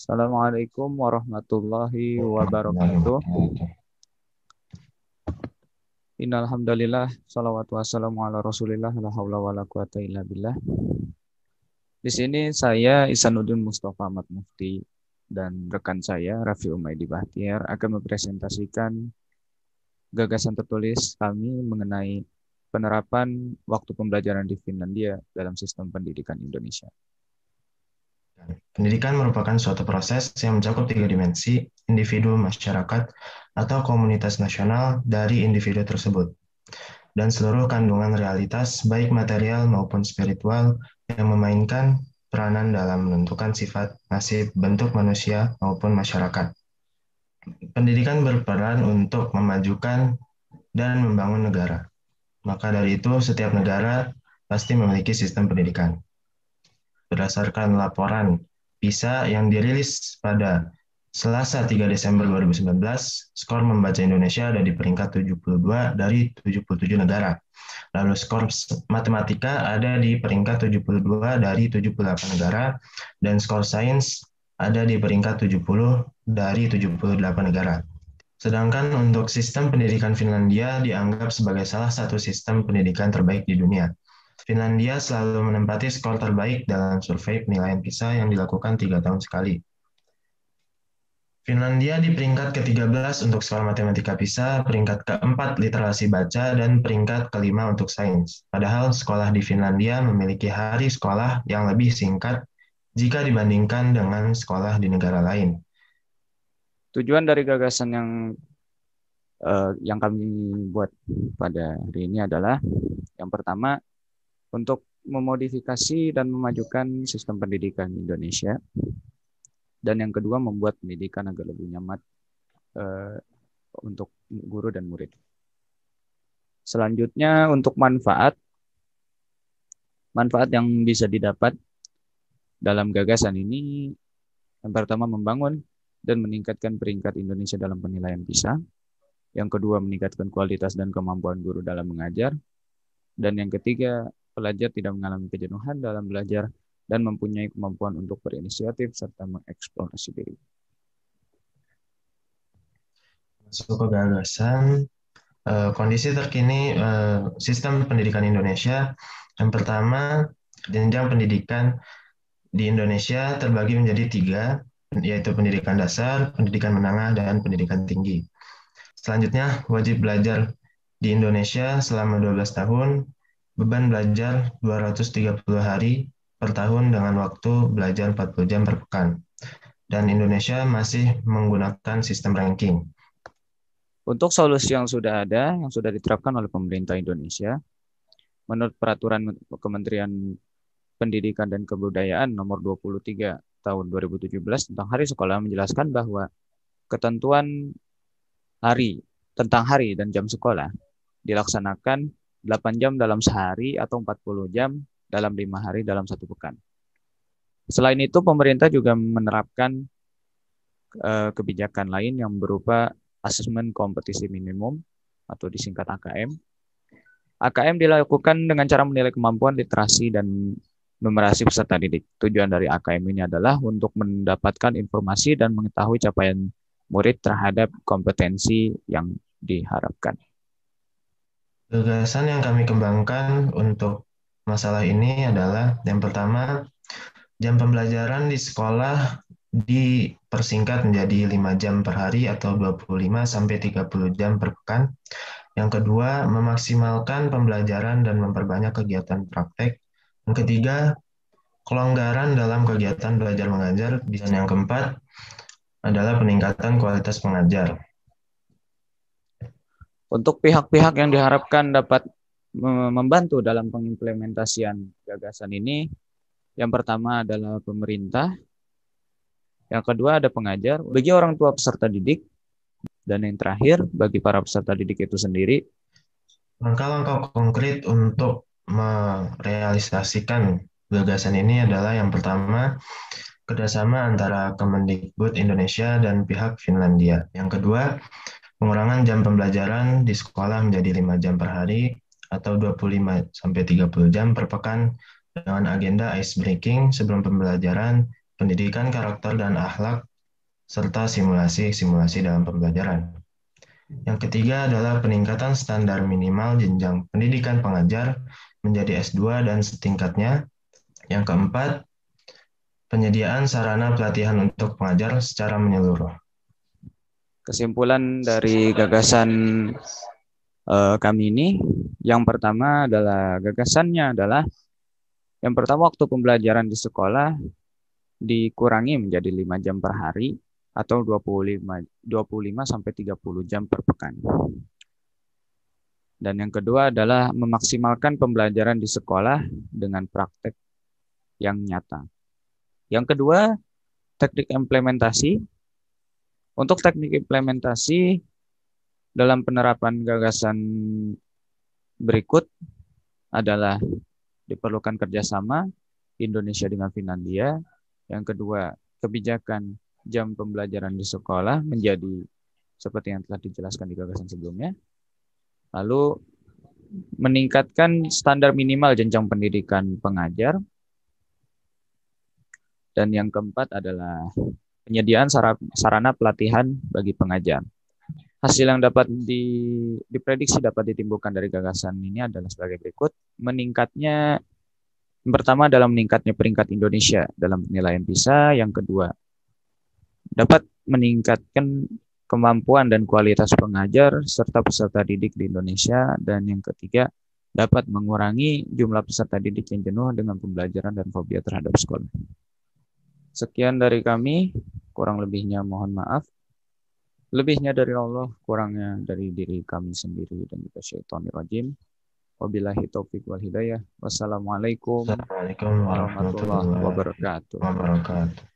Assalamualaikum warahmatullahi wabarakatuh. Innal hamdalillah shalawatu wassalamu ala Rasulillah la haula wala quwata illa billah. Di sini saya Isanuddin Mustafa Ahmad Mufti dan rekan saya Raffi Umaidi Bahtiar akan mempresentasikan gagasan tertulis kami mengenai penerapan waktu pembelajaran di Finlandia dalam sistem pendidikan Indonesia. Pendidikan merupakan suatu proses yang mencakup 3 dimensi, individu, masyarakat, atau komunitas nasional dari individu tersebut, dan seluruh kandungan realitas, baik material maupun spiritual, yang memainkan peranan dalam menentukan sifat, nasib, bentuk manusia maupun masyarakat. Pendidikan berperan untuk memajukan dan membangun negara. Maka dari itu, setiap negara pasti memiliki sistem pendidikan. Berdasarkan laporan PISA yang dirilis pada Selasa 3 Desember 2019, skor membaca Indonesia ada di peringkat 72 dari 77 negara. Lalu skor matematika ada di peringkat 72 dari 78 negara, dan skor sains ada di peringkat 70 dari 78 negara. Sedangkan untuk sistem pendidikan Finlandia dianggap sebagai salah satu sistem pendidikan terbaik di dunia. Finlandia selalu menempati skor terbaik dalam survei penilaian PISA yang dilakukan 3 tahun sekali. Finlandia di peringkat ke-13 untuk skor matematika PISA, peringkat ke-4 literasi baca, dan peringkat ke-5 untuk sains. Padahal sekolah di Finlandia memiliki hari sekolah yang lebih singkat jika dibandingkan dengan sekolah di negara lain. Tujuan dari gagasan yang kami buat pada hari ini adalah yang pertama, untuk memodifikasi dan memajukan sistem pendidikan Indonesia. Dan yang kedua, membuat pendidikan agar lebih nyaman untuk guru dan murid. Selanjutnya, untuk manfaat yang bisa didapat dalam gagasan ini, yang pertama membangun dan meningkatkan peringkat Indonesia dalam penilaian PISA. Yang kedua, meningkatkan kualitas dan kemampuan guru dalam mengajar. Dan yang ketiga, pelajar tidak mengalami kejenuhan dalam belajar dan mempunyai kemampuan untuk berinisiatif serta mengeksplorasi diri. Masuk ke gagasan, kondisi terkini sistem pendidikan Indonesia. Yang pertama, jenjang pendidikan di Indonesia terbagi menjadi 3, yaitu pendidikan dasar, pendidikan menengah, dan pendidikan tinggi. Selanjutnya, wajib belajar di Indonesia selama 12 tahun, beban belajar 230 hari per tahun dengan waktu belajar 40 jam per pekan. Dan Indonesia masih menggunakan sistem ranking. Untuk solusi yang sudah ada, yang sudah diterapkan oleh pemerintah Indonesia, menurut peraturan Kementerian Pendidikan dan Kebudayaan nomor 23 tahun 2017 tentang hari sekolah menjelaskan bahwa ketentuan tentang hari dan jam sekolah dilaksanakan 8 jam dalam sehari atau 40 jam dalam 5 hari dalam 1 pekan. Selain itu, pemerintah juga menerapkan kebijakan lain yang berupa asesmen kompetisi minimum atau disingkat AKM. AKM dilakukan dengan cara menilai kemampuan literasi dan numerasi peserta didik. Tujuan dari AKM ini adalah untuk mendapatkan informasi dan mengetahui capaian murid terhadap kompetensi yang diharapkan. Gagasan yang kami kembangkan untuk masalah ini adalah yang pertama, jam pembelajaran di sekolah dipersingkat menjadi 5 jam per hari atau 25-30 jam per pekan. Yang kedua, memaksimalkan pembelajaran dan memperbanyak kegiatan praktek. Yang ketiga, kelonggaran dalam kegiatan belajar mengajar. Dan yang keempat adalah peningkatan kualitas pengajar. Untuk pihak-pihak yang diharapkan dapat membantu dalam pengimplementasian gagasan ini, yang pertama adalah pemerintah, yang kedua ada pengajar, bagi orang tua peserta didik, dan yang terakhir bagi para peserta didik itu sendiri. Langkah-langkah konkret untuk merealisasikan gagasan ini adalah yang pertama, kerjasama antara Kemendikbud Indonesia dan pihak Finlandia. Yang kedua, pengurangan jam pembelajaran di sekolah menjadi 5 jam per hari atau 25-30 jam per pekan dengan agenda ice breaking sebelum pembelajaran, pendidikan karakter dan akhlak, serta simulasi-simulasi dalam pembelajaran. Yang ketiga adalah peningkatan standar minimal jenjang pendidikan pengajar menjadi S2 dan setingkatnya. Yang keempat, penyediaan sarana pelatihan untuk pengajar secara menyeluruh. Kesimpulan dari gagasan kami ini, yang pertama adalah gagasannya adalah yang pertama waktu pembelajaran di sekolah dikurangi menjadi 5 jam per hari atau 25 sampai 30 jam per pekan. Dan yang kedua adalah memaksimalkan pembelajaran di sekolah dengan praktek yang nyata. Yang kedua, teknik implementasi. Untuk teknik implementasi dalam penerapan gagasan berikut adalah diperlukan kerjasama Indonesia dengan Finlandia. Yang kedua, kebijakan jam pembelajaran di sekolah menjadi seperti yang telah dijelaskan di gagasan sebelumnya. Lalu meningkatkan standar minimal jenjang pendidikan pengajar. Dan yang keempat adalah penyediaan sarana pelatihan bagi pengajar. Hasil yang dapat diprediksi dapat ditimbulkan dari gagasan ini adalah sebagai berikut. Meningkatnya, yang pertama adalah meningkatnya peringkat Indonesia dalam penilaian PISA. Yang kedua, dapat meningkatkan kemampuan dan kualitas pengajar serta peserta didik di Indonesia. Dan yang ketiga, dapat mengurangi jumlah peserta didik yang jenuh dengan pembelajaran dan fobia terhadap sekolah. Sekian dari kami, kurang lebihnya mohon maaf. Lebihnya dari Allah, kurangnya dari diri kami sendiri dan juga syaitanir rajim. Wabillahi taufiq wal hidayah. Wassalamualaikum Assalamualaikum warahmatullahi warahmatullahi wabarakatuh. wabarakatuh.